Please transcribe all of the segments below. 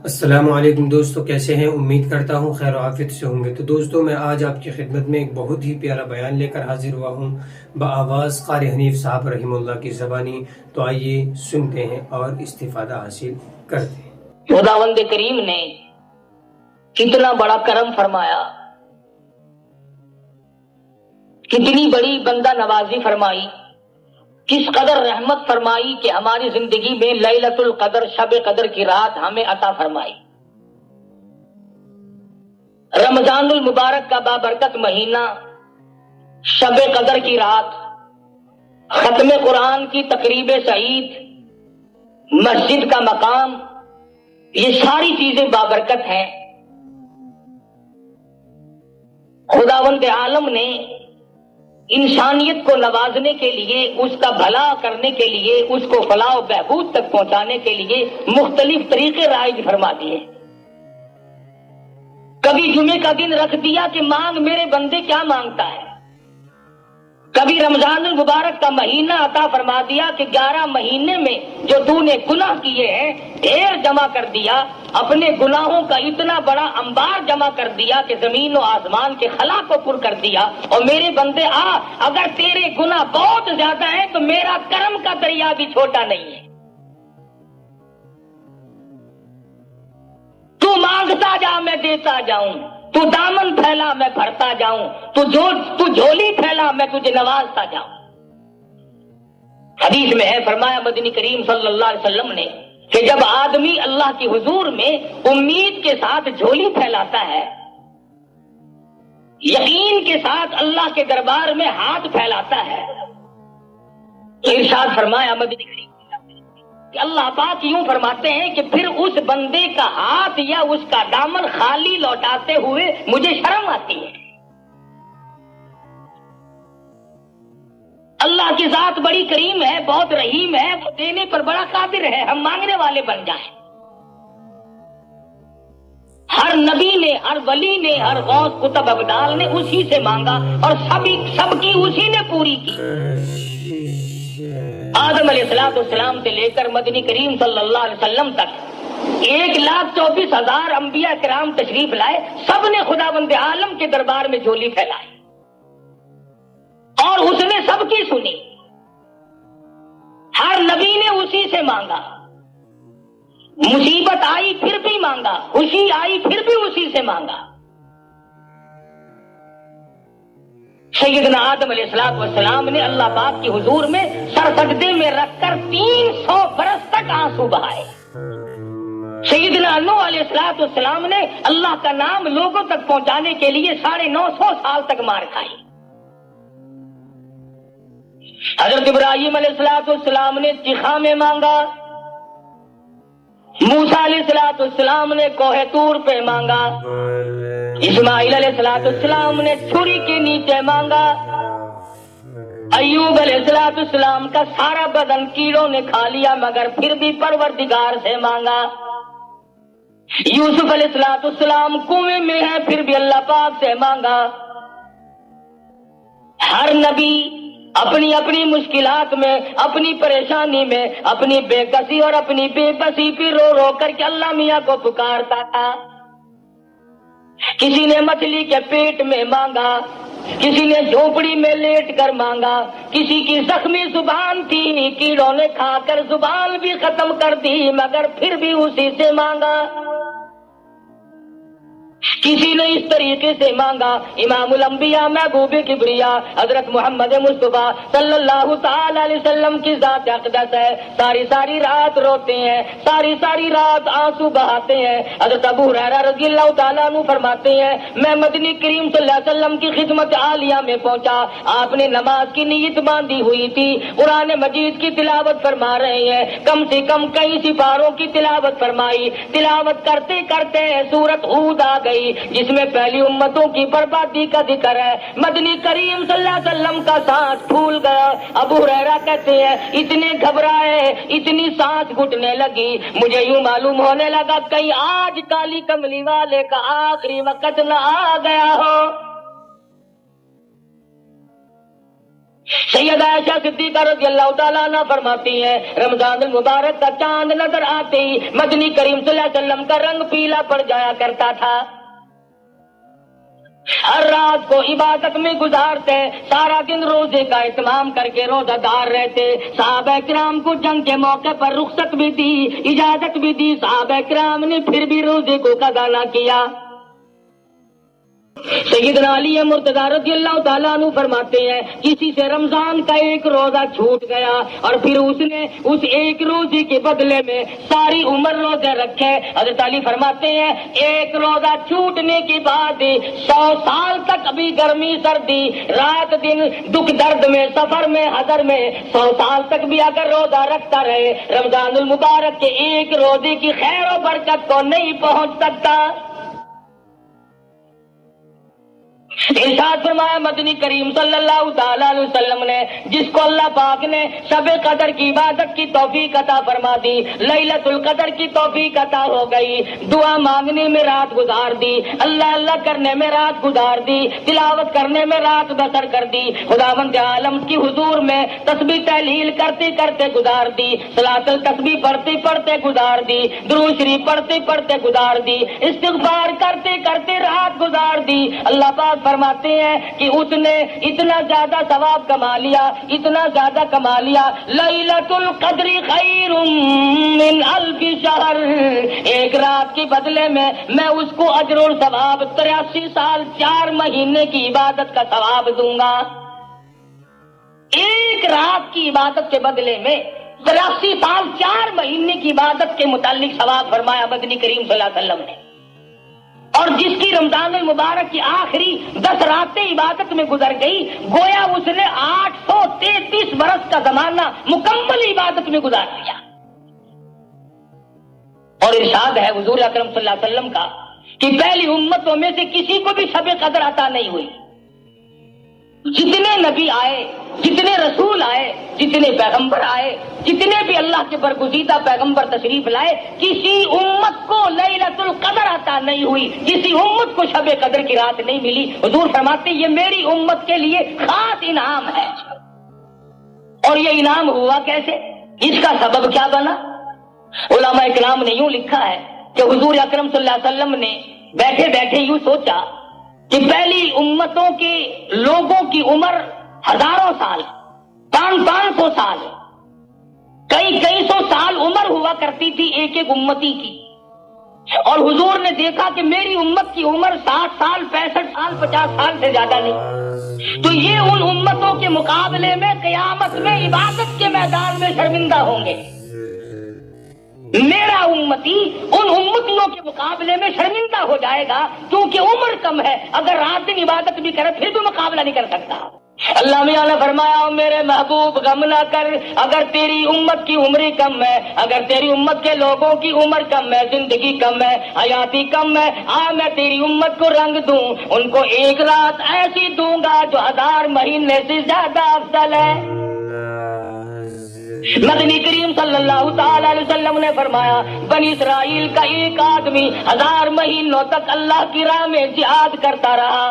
السلام علیکم دوستو، کیسے ہیں؟ امید کرتا ہوں خیر و عافیت سے ہوں گے۔ تو دوستو، میں آج آپ کی خدمت میں ایک بہت ہی پیارا بیان لے کر حاضر ہوا ہوں بآواز قاری حنیف صاحب رحمہ اللہ کی زبانی۔ تو آئیے سنتے ہیں اور استفادہ حاصل کرتے ہیں۔ خداوند کریم نے کتنا بڑا کرم فرمایا، کتنی بڑی بندہ نوازی فرمائی، کس قدر رحمت فرمائی کہ ہماری زندگی میں لیلۃ القدر، شب قدر کی رات ہمیں عطا فرمائی۔ رمضان المبارک کا بابرکت مہینہ، شب قدر کی رات، ختم قرآن کی تقریب سعید، مسجد کا مقام، یہ ساری چیزیں بابرکت ہیں۔ خداوند عالم نے انسانیت کو نوازنے کے لیے، اس کا بھلا کرنے کے لیے، اس کو فلاح و بہبود تک پہنچانے کے لیے مختلف طریقے رائج فرما دیے۔ کبھی جمعے کا دن رکھ دیا کہ مانگ میرے بندے کیا مانگتا ہے، کبھی رمضان المبارک کا مہینہ عطا فرما دیا کہ 11 مہینے میں جو تو نے گناہ کیے ہیں ڈھیر جمع کر دیا، اپنے گناہوں کا اتنا بڑا انبار جمع کر دیا کہ زمین و آسمان کے خلا کو پر کر دیا، اور میرے بندے اگر تیرے گناہ بہت زیادہ ہیں تو میرا کرم کا دریا بھی چھوٹا نہیں ہے، تو مانگتا جا میں دیتا جاؤں، تو دامن پھیلا میں بھرتا جاؤں، تو جھولی پھیلا میں تجھے نوازتا جاؤں۔ حدیث میں ہے، فرمایا مدنی کریم صلی اللہ علیہ وسلم نے کہ جب آدمی اللہ کی حضور میں امید کے ساتھ جھولی پھیلاتا ہے، یقین کے ساتھ اللہ کے دربار میں ہاتھ پھیلاتا ہے، تو ارشاد فرمایا مدنی کریم کہ اللہ پاک یوں فرماتے ہیں کہ پھر اس بندے کا ہاتھ یا اس کا دامن خالی لوٹاتے ہوئے مجھے شرم آتی ہے۔ اللہ کی ذات بڑی کریم ہے، بہت رحیم ہے، وہ دینے پر بڑا قادر ہے، ہم مانگنے والے بن جائیں۔ ہر نبی نے، ہر ولی نے، ہر غوث قطب ابدال نے اسی سے مانگا اور سب کی اسی نے پوری کی۔ آدم علیہ السلام سے لے کر مدنی کریم صلی اللہ علیہ وسلم تک 1,24,000 انبیاء کرام تشریف لائے، سب نے خداوند عالم کے دربار میں جھولی پھیلائی اور اس نے سب کی سنی۔ ہر نبی نے اسی سے مانگا، مصیبت آئی پھر بھی مانگا، خوشی آئی پھر بھی اسی سے مانگا۔ سیدنا آدم علیہ السلام نے اللہ پاک کی حضور میں سر سجدے میں رکھ کر 300 برس تک آنسو بہائے۔ سیدنا نوح علیہ السلام نے اللہ کا نام لوگوں تک پہنچانے کے لیے 950 سال تک مار کھائی۔ حضرت ابراہیم علیہ السلام نے چیخا میں مانگا، موسیٰ علیہ السلام نے کوہ طور پہ مانگا، اسماعیل علیہ السلام نے چھری کے نیچے مانگا، ایوب علیہ السلام کا سارا بدن کیڑوں نے کھا لیا مگر پھر بھی پروردگار سے مانگا، یوسف علیہ السلام کنویں میں ہے پھر بھی اللہ پاک سے مانگا۔ ہر نبی اپنی اپنی مشکلات میں، اپنی پریشانی میں، اپنی بے کسی اور اپنی بے بسی پہ رو رو کر کے اللہ میاں کو پکارتا تھا۔ کسی نے مچھلی کے پیٹ میں مانگا، کسی نے جھونپڑی میں لیٹ کر مانگا، کسی کی زخمی زبان تھی، کیڑوں نے کھا کر زبان بھی ختم کر دی مگر پھر بھی اسی سے مانگا۔ کسی نے اس طریقے سے مانگا، امام الانبیاء محبوب کبریا حضرت محمد مصطفیٰ صلی اللہ تعالی علیہ وسلم کی ذات اقدس ہے، ساری ساری رات روتے ہیں، ساری ساری رات آنسو بہاتے ہیں۔ حضرت ابو ہریرہ رضی اللہ تعالیٰ عنہ فرماتے ہیں، میں مدنی کریم صلی اللہ علیہ وسلم کی خدمت عالیہ میں پہنچا، آپ نے نماز کی نیت باندھی ہوئی تھی، قرآن مجید کی تلاوت فرما رہے ہیں، کم سے کم کئی سپاروں کی تلاوت فرمائی، تلاوت کرتے کرتے سورۃ ہود آ گئی جس میں پہلی امتوں کی بربادی کا ذکر ہے۔ مدنی کریم صلی اللہ علیہ وسلم کا سانس پھول گیا۔ ابو ہریرہ کہتے ہیں اتنے گھبرائے، اتنی سانس گھٹنے لگی، مجھے یوں معلوم ہونے لگا کہیں آج کالی کملی والے کا آخری وقت نہ آ گیا ہو۔ سیدہ عائشہ صدیقہ رضی اللہ تعالیٰ عنہ فرماتی ہیں رمضان المبارک کا چاند نظر آتے ہی مدنی کریم صلی اللہ علیہ وسلم کا رنگ پیلا پڑ جایا کرتا تھا، ہر رات کو عبادت میں گزارتے، سارا دن روزے کا اہتمام کر کے روزہ دار رہتے۔ صحابہ کرام کو جنگ کے موقع پر رخصت بھی دی، اجازت بھی دی، صحابہ کرام نے پھر بھی روزے کو قضا نہ کیا۔ سیدنا علی مرتضی رضی اللہ تعالیٰ عنہ فرماتے ہیں کسی سے رمضان کا ایک روزہ چھوٹ گیا اور پھر اس نے اس ایک روزے کے بدلے میں ساری عمر روزے رکھے، حضرت علی فرماتے ہیں ایک روزہ چھوٹنے کے بعد 100 سال تک ابھی گرمی سردی رات دن دکھ درد میں سفر میں حضر میں 100 سال تک بھی اگر روزہ رکھتا رہے رمضان المبارک کے ایک روزے کی خیر و برکت کو نہیں پہنچ سکتا۔ ارشاد فرمایا مدنی کریم صلی اللہ تعالی علیہ وسلم نے جس کو اللہ پاک نے شب قدر کی عبادت کی توفیق عطا فرما دی، لیلۃ القدر کی توفیق عطا ہو گئی، دعا مانگنے میں رات گزار دی، اللہ اللہ کرنے میں رات گزار دی، تلاوت کرنے میں رات بسر کر دی، خداوند عالم کی حضور میں تسبیح تحلیل کرتے کرتے گزار دی، صلاۃ التسبیح پڑھتے پڑھتے گزار دی، درود شریف پڑھتے پڑھتے گزار دی، استغفار کرتے کرتے رات گزار دی۔ اللہ پاک فرماتے ہیں کہ اس نے اتنا زیادہ ثواب کما لیا، اتنا زیادہ کما لیا، لیلۃ القدر خیر من الف شہر، ایک رات کے بدلے میں اس کو اجر و ثواب 83 سال 4 مہینے کی عبادت کا ثواب دوں گا۔ ایک رات کی عبادت کے بدلے میں 83 سال 4 مہینے کی عبادت کے متعلق ثواب فرمایا مدنی کریم صلی اللہ علیہ وسلم نے۔ اور جس کی رمضان المبارک کی آخری 10 راتیں عبادت میں گزر گئی گویا اس نے 833 برس کا زمانہ مکمل عبادت میں گزار دیا۔ اور ارشاد ہے حضور اکرم صلی اللہ علیہ وسلم کا کہ پہلی امتوں میں سے کسی کو بھی شب قدر عطا نہیں ہوئی، جتنے نبی آئے، جتنے رسول آئے، جتنے پیغمبر آئے، جتنے بھی اللہ کے برگزیدہ پیغمبر تشریف لائے، کسی امت کو لیلۃ القدر عطا نہیں ہوئی، کسی امت کو شب قدر کی رات نہیں ملی۔ حضور فرماتے یہ میری امت کے لیے خاص انعام ہے۔ اور یہ انعام ہوا کیسے؟ اس کا سبب کیا بنا؟ علماء کرام نے یوں لکھا ہے کہ حضور اکرم صلی اللہ علیہ وسلم نے بیٹھے بیٹھے یوں سوچا کہ پہلی امتوں کے لوگوں کی عمر ہزاروں سال، 500 سال، کئی سو سال عمر ہوا کرتی تھی ایک ایک امتی کی، اور حضور نے دیکھا کہ میری امت کی عمر 60 سال 65 سال 50 سال سے زیادہ نہیں، تو یہ ان امتوں کے مقابلے میں قیامت میں عبادت کے میدان میں شرمندہ ہوں گے، میرا امتی ان امتیوں کے مقابلے میں شرمندہ ہو جائے گا کیونکہ عمر کم ہے، اگر رات دن عبادت بھی کرے پھر بھی مقابلہ نہیں کر سکتا۔ اللہ میاں نے فرمایا میرے محبوب غم نہ کر، اگر تیری امت کی عمر کم ہے، اگر تیری امت کے لوگوں کی عمر کم ہے، زندگی کم ہے، حیاتی کم ہے، میں تیری امت کو رنگ دوں، ان کو ایک رات ایسی دوں گا جو 1000 مہینے سے زیادہ افضل ہے۔ مدنی کریم صلی اللہ تعالی علیہ وسلم نے فرمایا بنی اسرائیل کا ایک آدمی 1000 مہینوں تک اللہ کی راہ میں جہاد کرتا رہا،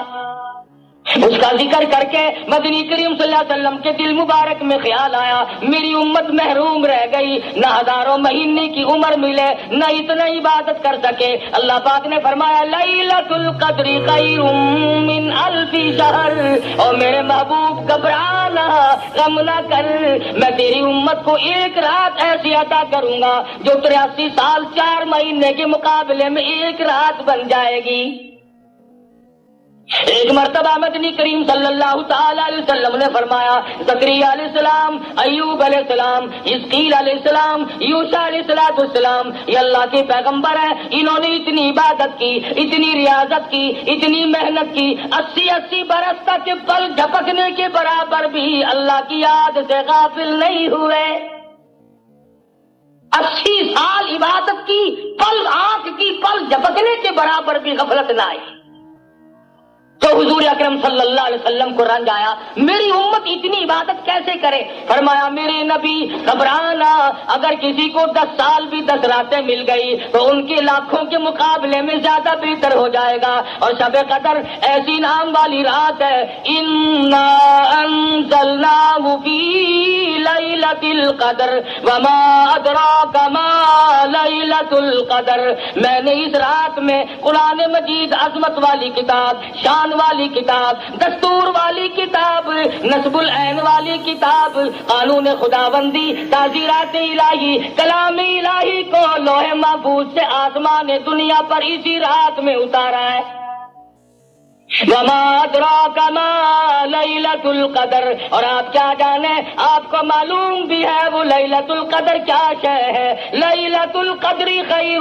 اس کا ذکر کر کے مدنی کریم صلی اللہ علیہ وسلم کے دل مبارک میں خیال آیا میری امت محروم رہ گئی، نہ ہزاروں مہینے کی عمر ملے، نہ اتنا عبادت کر سکے۔ اللہ پاک نے فرمایا لیلۃ القدر خیر من الف شہر، اور میرے محبوب گھبرانا غم نہ کر، میں تیری امت کو ایک رات ایسی عطا کروں گا جو 83 سال 4 مہینے کے مقابلے میں ایک رات بن جائے گی۔ ایک مرتبہ مدنی کریم صلی اللہ تعالی علیہ وسلم نے فرمایا زکریا علیہ السلام، ایوب علیہ السلام، حزقیل علیہ السلام، یوشع علیہ السلام یہ اللہ کے پیغمبر ہیں، انہوں نے اتنی عبادت کی، اتنی ریاضت کی، اتنی محنت کی، 80 برس تک پل جھپکنے کے برابر بھی اللہ کی یاد سے غافل نہیں ہوئے۔ 80 سال عبادت کی، پل آنکھ کی پل جھپکنے کے برابر بھی غفلت نہ آئی۔ تو حضور اکرم صلی اللہ علیہ وسلم کو رنج آیا، میری امت اتنی عبادت کیسے کرے؟ فرمایا میرے نبی گھبرانا، اگر کسی کو 10 سال بھی 10 راتیں مل گئی تو ان کے لاکھوں کے مقابلے میں زیادہ بہتر ہو جائے گا۔ اور شب قدر ایسی نام والی رات ہے، انا انزلناہ فی لیلۃ القدر وما ادراک ما لیلۃ القدر، میں نے اس رات میں قرآن مجید عظمت والی کتاب، شان والی کتاب، دستور والی کتاب، نصب العین والی کتاب، قانون خداوندی، تعزیرات الہی، کلام الہی کو لوح محفوظ سے آسمان دنیا پر اسی رات میں اتارا ہے۔ وما ادراک ما لیلۃ القدر، اور آپ کیا جانے، آپ کو معلوم بھی ہے وہ لیلۃ القدر کیا شے ہے؟ لیلۃ القدر خیر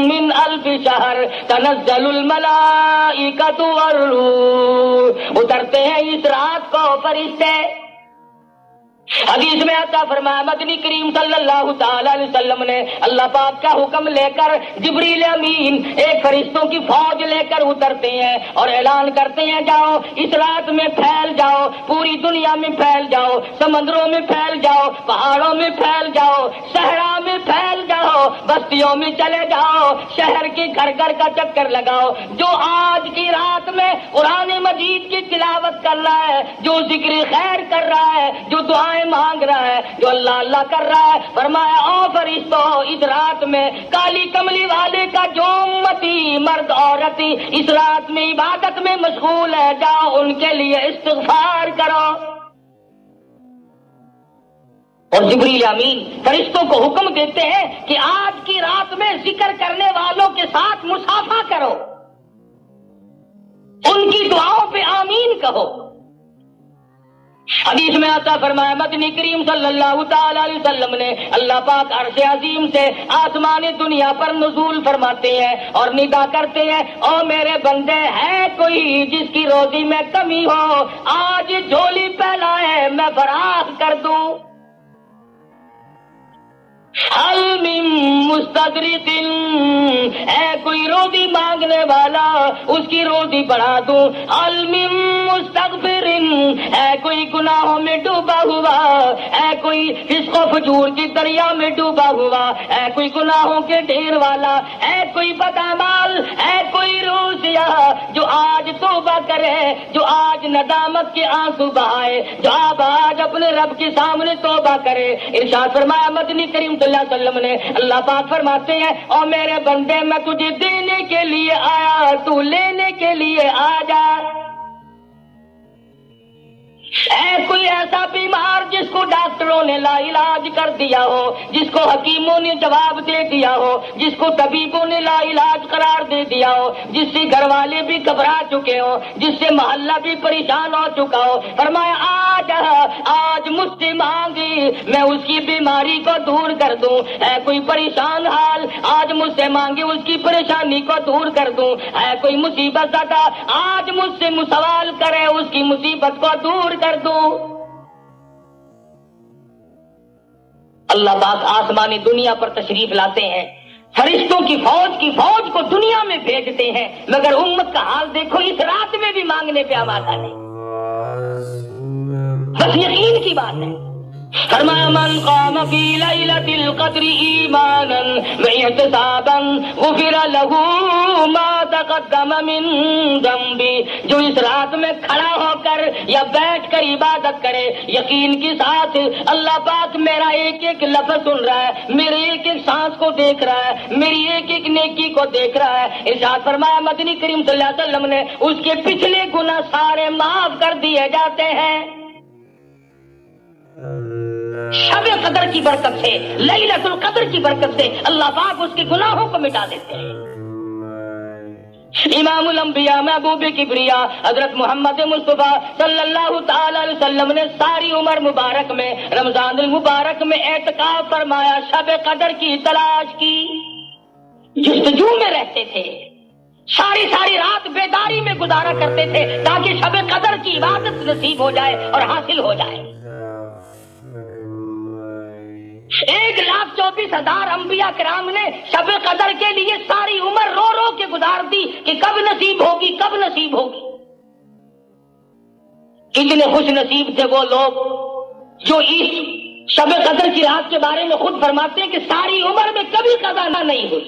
من الف شہر تنزل الملائکۃ والروح، اترتے ہیں اس رات کو فرشتے۔ حدیث میں آتا فرمایا مدنی کریم صلی اللہ تعالی علیہ وسلم نے اللہ پاک کا حکم لے کر جبریل امین ایک فرشتوں کی فوج لے کر اترتے ہیں اور اعلان کرتے ہیں جاؤ اس رات میں پھیل جاؤ، پوری دنیا میں پھیل جاؤ، سمندروں میں پھیل جاؤ، پہاڑوں میں پھیل جاؤ، صحرا میں پھیل جاؤ، بستیوں میں چلے جاؤ، شہر کے گھر گھر کا چکر لگاؤ۔ جو آج کی رات میں قرآن مجید کی تلاوت کر رہا ہے، جو ذکر خیر کر رہا ہے، جو دعائیں مانگ رہا ہے، جو اللہ اللہ کر رہا ہے، فرمایا او فرشتوں اس رات میں کالی کملی والے کا جو امتی مرد عورت اس رات میں عبادت میں مشغول ہے، جاؤ ان کے لیے استغفار کرو۔ اور جبریل امین فرشتوں کو حکم دیتے ہیں کہ آج کی رات میں ذکر کرنے والوں کے ساتھ مصافحہ کرو، ان کی دعاؤں پہ آمین کہو۔ حدیث میں آتا فرمایا مدنی کریم صلی اللہ تعالی علیہ وسلم نے اللہ پاک عرش عظیم سے آسمان دنیا پر نزول فرماتے ہیں اور ندا کرتے ہیں، او میرے بندے ہے کوئی جس کی روزی میں کمی ہو، آج جھولی پھیلائے میں فراخ کر دوں۔ حل من مستدرک، ہے کوئی روزی مانگنے والا اس کی روزی بڑھا دوں۔ حل من مستغفر، ہے کوئی گناہوں میں ڈوبا ہوا، ہے کوئی فسق و فجور کی دریا میں ڈوبا ہوا، ہے کوئی گناہوں کے ڈھیر والا، ہے کوئی بدعمال، ہے کوئی روح سیاہ جو آج توبہ کرے، جو آج ندامت کے آنسو بہائے، جو آج اپنے رب کے سامنے توبہ کرے۔ ارشاد فرمایا مدنی کریم صلی اللہ علیہ وسلم نے اللہ پاک فرماتے ہیں اور میرے بندے میں تجھے دینے کے لیے آیا، تو لینے کے لیے آ جا۔ ہے کوئی ایسا بیمار جس کو ڈاکٹروں نے لا علاج کر دیا ہو، جس کو حکیموں نے جواب دے دیا ہو، جس کو طبیبوں نے لا علاج قرار دے دیا ہو، جس سے گھر والے بھی گھبرا چکے ہو، جس سے محلہ بھی پریشان ہو چکا ہو، فرمایا آج مجھ سے مانگی میں اس کی بیماری کو دور کر دوں۔ ہے کوئی پریشان حال آج مجھ سے مانگے اس کی پریشانی کو دور کر دوں۔ ہے کوئی مصیبت زدہ آج مجھ سے سوال کرے اس کی مصیبت کو دور کر دوں۔ اللہ پاک آسمانی دنیا پر تشریف لاتے ہیں، فرشتوں کی فوج کو دنیا میں بھیجتے ہیں، مگر امت کا حال دیکھو اس رات میں بھی مانگنے پہ آمادہ نہیں، بس یقین کی بات ہے۔ فرمایا من قام فی لیلۃ القدر ایمانا واحتسابا غفر له ما تقدم من ذنبہ، جو اس رات میں کھڑا ہو کر یا بیٹھ کر عبادت کرے یقین کے ساتھ، اللہ پاک میرا ایک ایک لفظ سن رہا ہے، میرے ایک ایک سانس کو دیکھ رہا ہے، میری ایک ایک نیکی کو دیکھ رہا ہے۔ ارشاد فرمایا مدنی کریم صلی اللہ علیہ وسلم نے اس کے پچھلے گناہ سارے معاف کر دیے جاتے ہیں۔ شب قدر کی برکت سے، لیلۃ القدر کی برکت سے اللہ پاک اس کے گناہوں کو مٹا دیتے ہیں۔ امام الانبیاء محبوب کبریا حضرت محمد مصطفیٰ صلی اللہ تعالی علیہ وسلم نے ساری عمر مبارک میں رمضان المبارک میں اعتکاف فرمایا، شب قدر کی تلاش کی، جستجو میں رہتے تھے، ساری رات بیداری میں گزارا کرتے تھے تاکہ شب قدر کی عبادت نصیب ہو جائے اور حاصل ہو جائے۔ 1,24,000 انبیاء کرام نے شب قدر کے لیے ساری عمر رو رو کے گزار دی کہ کب نصیب ہوگی، کب نصیب ہوگی۔ کتنے خوش نصیب تھے وہ لوگ جو اس شب قدر کی رات کے بارے میں خود فرماتے ہیں کہ ساری عمر میں کبھی قضا نہیں ہوئی.